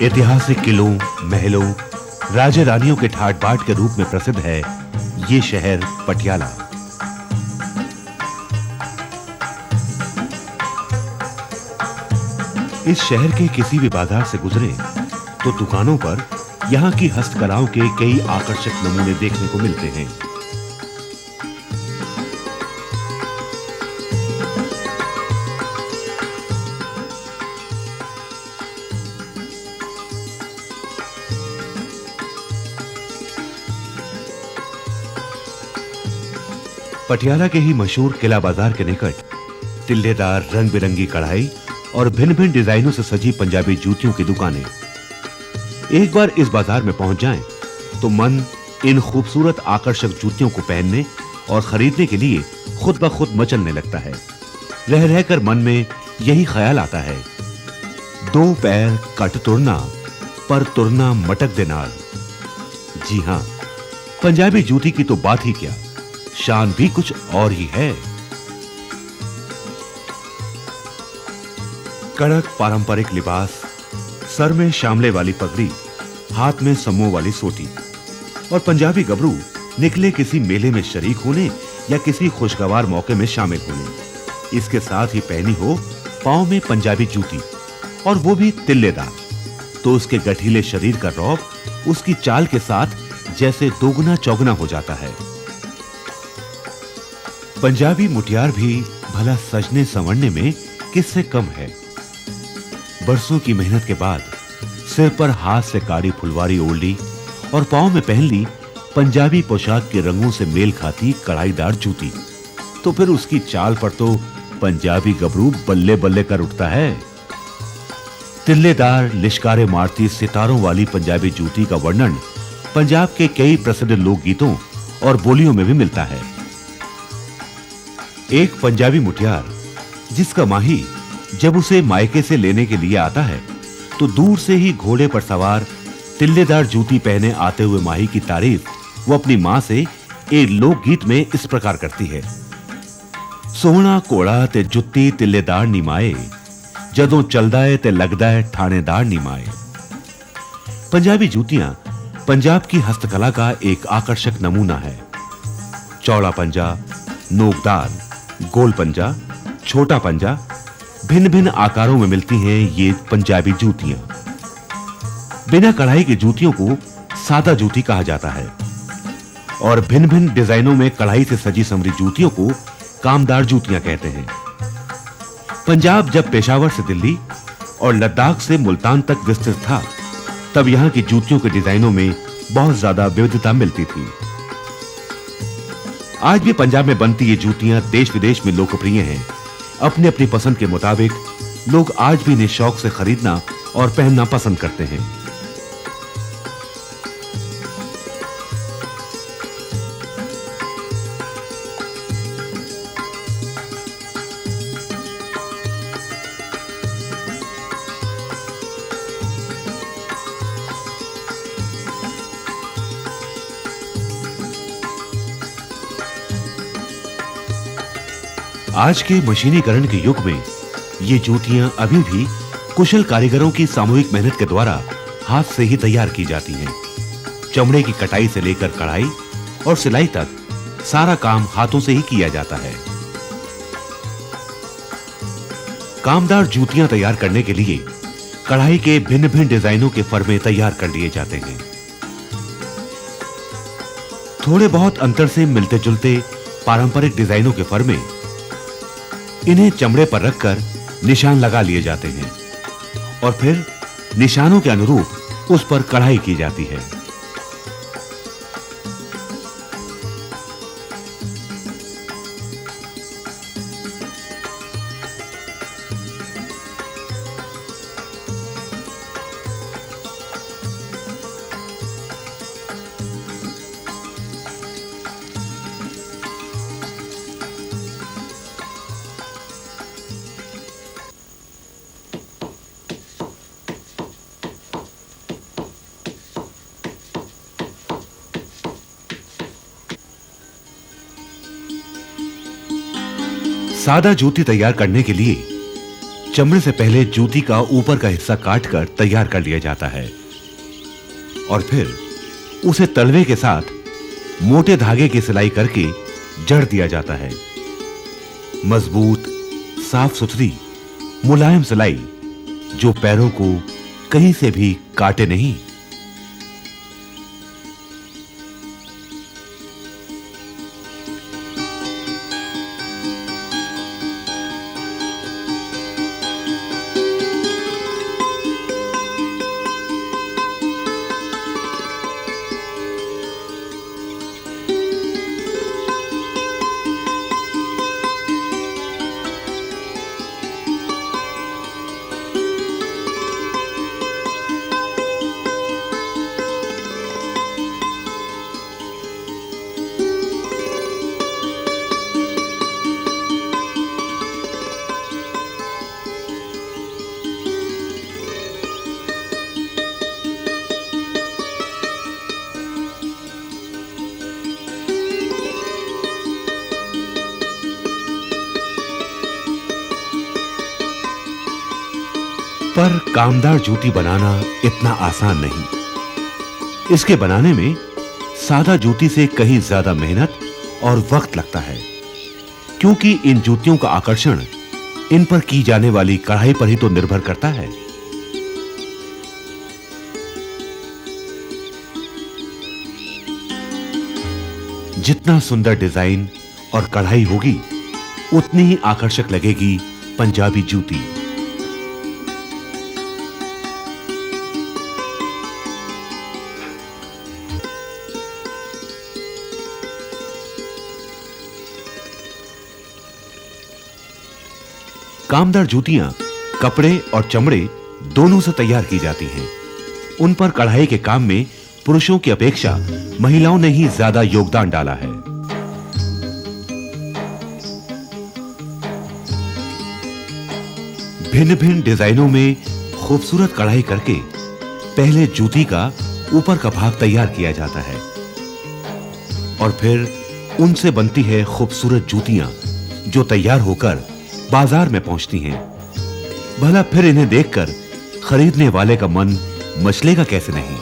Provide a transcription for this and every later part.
ऐतिहासिक किलों, महलों, राजे रानियों के ठाट बाट के रूप में प्रसिद्ध है ये शहर पटियाला। इस शहर के किसी भी बाजार से गुजरें तो दुकानों पर यहाँ की हस्तकलाओं के कई आकर्षक नमूने देखने को मिलते हैं। पटियाला के ही मशहूर किला बाजार के निकट तिल्लेदार रंग बिरंगी कढ़ाई और भिन्न भिन्न डिजाइनों से सजी पंजाबी जूतियों की दुकानें। एक बार इस बाजार में पहुंच जाएं तो मन इन खूबसूरत आकर्षक जूतियों को पहनने और खरीदने के लिए खुद ब खुद मचलने लगता है। रह रहकर मन में यही ख्याल आता है, दो पैर कट तुरना पर तुरना मटक दे नाल। जी हां, पंजाबी जूती की तो बात ही क्या, शान भी कुछ और ही है। कड़क पारंपरिक लिबास, सर में शामले वाली पगड़ी, हाथ में सम्मो वाली सोटी और पंजाबी गबरू निकले किसी मेले में शरीक होने या किसी खुशगवार मौके में शामिल होने। इसके साथ ही पहनी हो पांव में पंजाबी जूती और वो भी तिल्लेदार, तो उसके गठीले शरीर का रौब उसकी चाल के साथ जैसे दोगुना चौगुना हो जाता है। पंजाबी मुटियार भी भला सजने संवरने में किससे कम है। बरसों की मेहनत के बाद सिर पर हाथ से काड़ी फुलवारी ओढ़ ली और पांव में पहन ली पंजाबी पोशाक के रंगों से मेल खाती कढ़ाईदार जूती, तो फिर उसकी चाल पर तो पंजाबी गबरू बल्ले बल्ले कर उठता है। तिल्लेदार लिशकारे मारती सितारों वाली पंजाबी जूती का वर्णन पंजाब के कई प्रसिद्ध लोकगीतों और बोलियों में भी मिलता है। एक पंजाबी मुटियार जिसका माही जब उसे मायके से लेने के लिए आता है तो दूर से ही घोड़े पर सवार तिल्लेदार जूती पहने आते हुए माही की तारीफ वो अपनी मां से एक लोकगीत में इस प्रकार करती है। सोहना घोड़ा ते जुत्ती तिल्लेदार निमाए, जदों चलदा है ते लगदा है ठाणेदार निमाए। पंजाबी जूतियां पंजाब की हस्तकला का एक आकर्षक नमूना है। चौड़ा पंजा, नोकदार, गोल पंजा, छोटा पंजा, भिन्न भिन्न आकारों में मिलती हैं ये पंजाबी जूतियां। बिना कढ़ाई की जूतियों को सादा जूती कहा जाता है और भिन्न भिन्न डिजाइनों में कढ़ाई से सजी संवरी जूतियों को कामदार जूतियां कहते हैं। पंजाब जब पेशावर से दिल्ली और लद्दाख से मुल्तान तक विस्तृत था, तब यहां की जूतियों के डिजाइनों में बहुत ज्यादा विविधता मिलती थी। आज भी पंजाब में बनती ये जूतियां देश विदेश में लोकप्रिय हैं। अपनी अपनी पसंद के मुताबिक लोग आज भी इन्हें शौक से खरीदना और पहनना पसंद करते हैं। आज के मशीनीकरण के युग में ये जूतियां अभी भी कुशल कारीगरों की सामूहिक मेहनत के द्वारा हाथ से ही तैयार की जाती हैं। चमड़े की कटाई से लेकर कढ़ाई और सिलाई तक सारा काम हाथों से ही किया जाता है। कामदार जूतियां तैयार करने के लिए कढ़ाई के भिन्न भिन्न डिजाइनों के फर्मे तैयार कर लिए जाते हैं। थोड़े बहुत अंतर से मिलते जुलते पारंपरिक डिजाइनों के फर्मे इन्हें चमड़े पर रखकर निशान लगा लिए जाते हैं और फिर निशानों के अनुरूप उस पर कढ़ाई की जाती है। सादा जूती तैयार करने के लिए चमड़े से पहले जूती का ऊपर का हिस्सा काटकर तैयार कर लिया जाता है और फिर उसे तलवे के साथ मोटे धागे की सिलाई करके जड़ दिया जाता है। मजबूत, साफ सुथरी, मुलायम सिलाई जो पैरों को कहीं से भी काटे नहीं। पर कामदार जूती बनाना इतना आसान नहीं। इसके बनाने में सादा जूती से कहीं ज्यादा मेहनत और वक्त लगता है, क्योंकि इन जूतियों का आकर्षण इन पर की जाने वाली कढ़ाई पर ही तो निर्भर करता है। जितना सुंदर डिजाइन और कढ़ाई होगी, उतनी ही आकर्षक लगेगी पंजाबी जूती। कामदार जूतियां कपड़े और चमड़े दोनों से तैयार की जाती हैं। उन पर कढ़ाई के काम में पुरुषों की अपेक्षा महिलाओं ने ही ज्यादा योगदान डाला है। भिन्न-भिन्न डिजाइनों में खूबसूरत कढ़ाई करके पहले जूती का ऊपर का भाग तैयार किया जाता है और फिर उनसे बनती है खूबसूरत जूतियां जो तैयार होकर बाजार में पहुंचती हैं। भला फिर इन्हें देखकर खरीदने वाले का मन मचलेगा कैसे नहीं।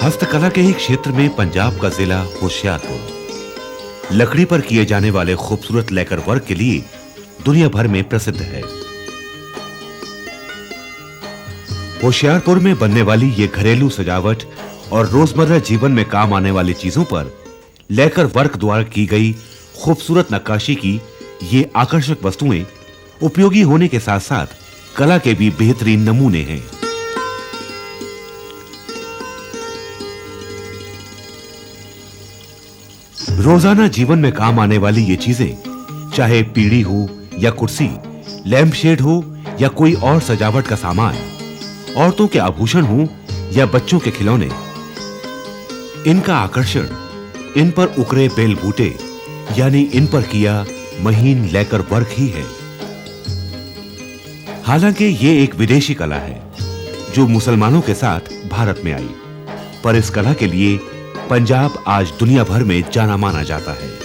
हस्तकला के ही क्षेत्र में पंजाब का जिला होशियारपुर लकड़ी पर किए जाने वाले खूबसूरत लेकर वर्क के लिए दुनिया भर में प्रसिद्ध है। होशियारपुर में बनने वाली ये घरेलू सजावट और रोजमर्रा जीवन में काम आने वाली चीजों पर लेकर वर्क द्वारा की गई खूबसूरत नक्काशी की ये आकर्षक वस्तुएं उपयोगी होने के साथ-साथ कला के भी बेहतरीन नमूने हैं। रोजाना जीवन में काम आने वाली ये चीजें, चाहे पीढ़ी हो या कुर्सी, लैंप शेड हो या कोई और सजावट का सामान, औरतों के आभूषण हो या बच्चों के खिलौने, इनका आकर्षण इन पर उकरे बेल बूटे यानी इन पर किया महीन लेकर वर्क ही है। हालांकि ये एक विदेशी कला है जो मुसलमानों के साथ भारत में आई, पर इस कला के लिए पंजाब आज दुनिया भर में जाना माना जाता है।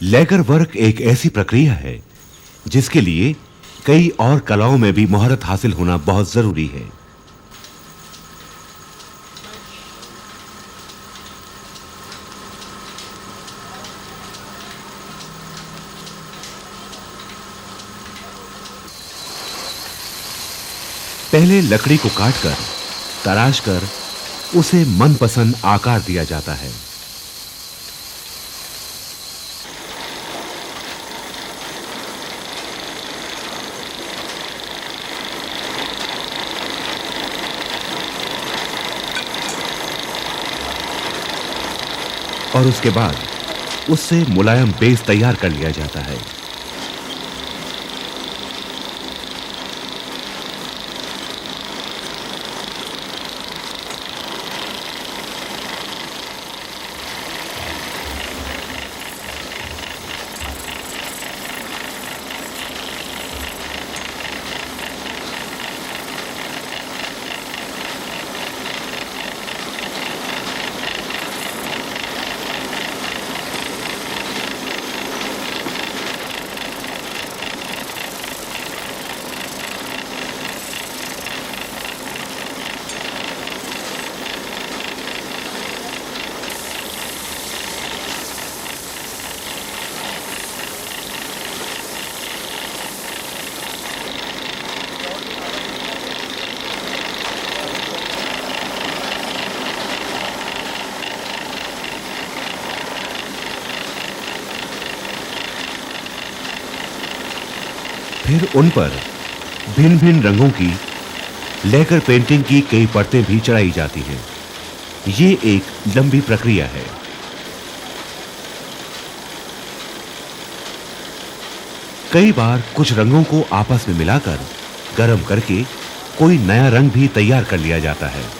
लेकर वर्क एक ऐसी प्रक्रिया है जिसके लिए कई और कलाओं में भी महारत हासिल होना बहुत जरूरी है। पहले लकड़ी को काटकर, तराशकर उसे मनपसंद आकार दिया जाता है। और उसके बाद उससे मुलायम बेस तैयार कर लिया जाता है। फिर उन पर भिन्न-भिन्न रंगों की लेकर पेंटिंग की कई परतें भी चढ़ाई जाती हैं। ये एक लंबी प्रक्रिया है। कई बार कुछ रंगों को आपस में मिलाकर गर्म करके कोई नया रंग भी तैयार कर लिया जाता है।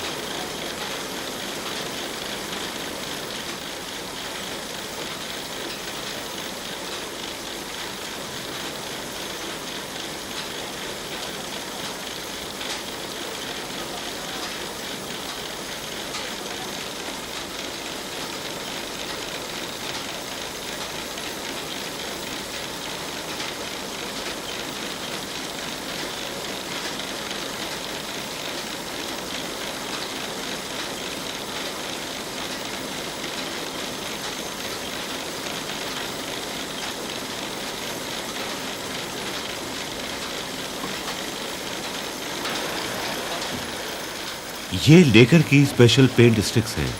ये लेकर की स्पेशल पेंट स्टिक्स हैं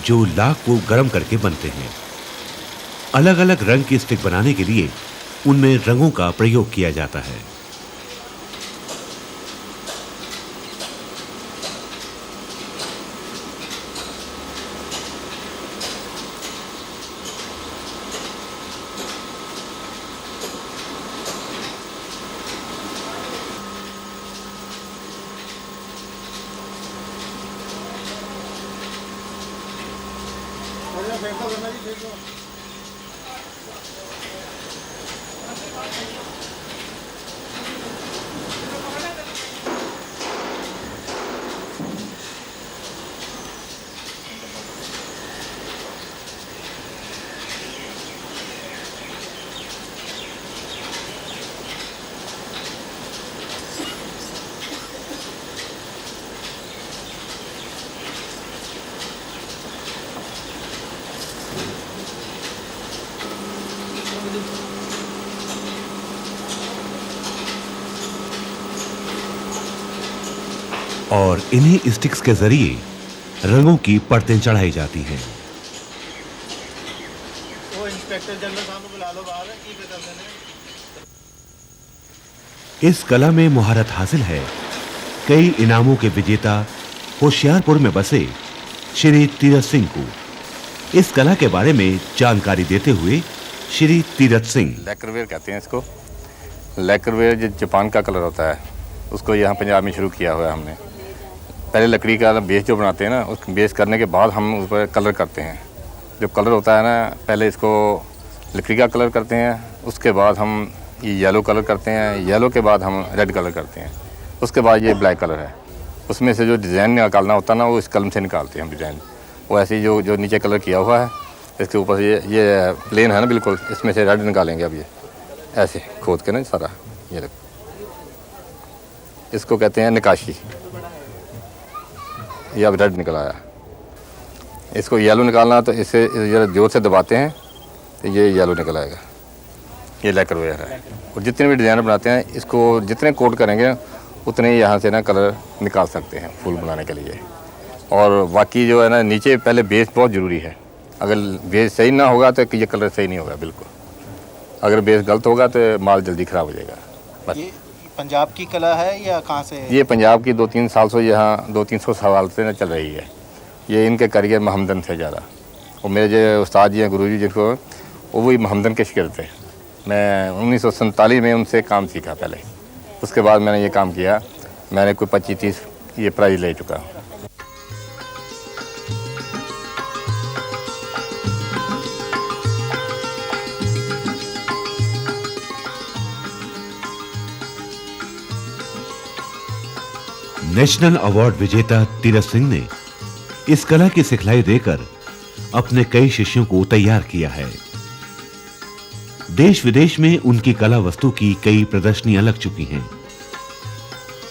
जो लाख को गर्म करके बनते हैं। अलग-अलग रंग की स्टिक बनाने के लिए उनमें रंगों का प्रयोग किया जाता है। और इन्हीं स्टिक्स के जरिए रंगों की परतें चढ़ाई जाती हैं। वो इंस्पेक्टर जनरल साहब को बुला लो बाहर की करते हैं। इस कला में महारत हासिल है कई इनामों के विजेता होशियारपुर में बसे श्री तीरथ सिंह को। इस कला के बारे में जानकारी देते हुए श्री तीरथ सिंह, लैकरवेयर कहते हैं इसको। लैकरवेयर जो जापान का कलर होता है उसको यहाँ पंजाब में शुरू किया हुआ है हमने। पहले लकड़ी का बेस जो बनाते हैं ना, उस बेस करने के बाद हम उस पर कलर करते हैं। जो कलर होता है ना, पहले इसको लकड़ी का कलर करते हैं, उसके बाद हम ये येलो कलर करते हैं, येलो के बाद हम रेड कलर करते हैं, उसके बाद ये ब्लैक कलर है। उसमें से जो डिज़ाइन निकालना होता है ना, वो इस कलम से निकालते हैं हम डिज़ाइन। वो ऐसे ही जो नीचे कलर किया हुआ है इसके ऊपर ये प्लेन है ना बिल्कुल, इसमें से रेड निकालेंगे अब ये ऐसे खोद के ना सारा, ये देखो इसको कहते हैं निकाशी। ये अब रेड निकल आया। इसको येलो निकालना तो इसे ज़रा जोर से दबाते हैं तो ये येलो निकल आएगा। ये लैकर वेयर है। और जितने भी डिज़ाइन बनाते हैं इसको जितने कोट करेंगे उतने ही यहाँ से ना कलर निकाल सकते हैं फूल बनाने के लिए। और बाकी जो है ना नीचे पहले बेस बहुत ज़रूरी है। अगर बेस सही ना होगा तो ये कलर सही नहीं होगा बिल्कुल। अगर बेस गलत होगा तो माल जल्दी ख़राब हो जाएगा। बस ये पंजाब की कला है या कहाँ से है? ये पंजाब की 2-3 साल से यहाँ 200-300 साल से ना चल रही है। ये इनके कारीगर महमदन थे ज़्यादा। और मेरे जो उस्ताद जी हैं गुरु जी जिनको, वो वही महमदन के शिगर थे। मैं 1947 में उनसे काम सीखा पहले। उसके बाद मैंने ये काम किया। मैंने कोई 25-30 ये प्राइज़ ले चुका हूँ। नेशनल अवार्ड विजेता तीरथ सिंह ने इस कला की सिखलाई देकर अपने कई शिष्यों को तैयार किया है। देश विदेश में उनकी कला वस्तु की कई प्रदर्शनियां लग चुकी हैं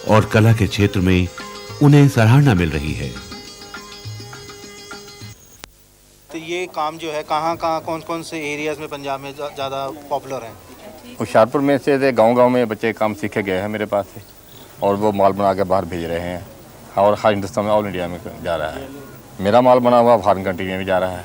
और कला के क्षेत्र में उन्हें सराहना मिल रही है। तो ये काम जो है कहाँ कौन से एरियाज में पंजाब में ज़्यादा पॉपुलर है? होशियारपुर में से गांव-गांव में बच्चे काम सीखे गए हैं मेरे पास से, और वो माल बना के बाहर भेज रहे हैं। और हर हिंदुस्तान में, ऑल इंडिया में जा रहा है। मेरा माल बना हुआ फॉरेन कंट्री में भी जा रहा है।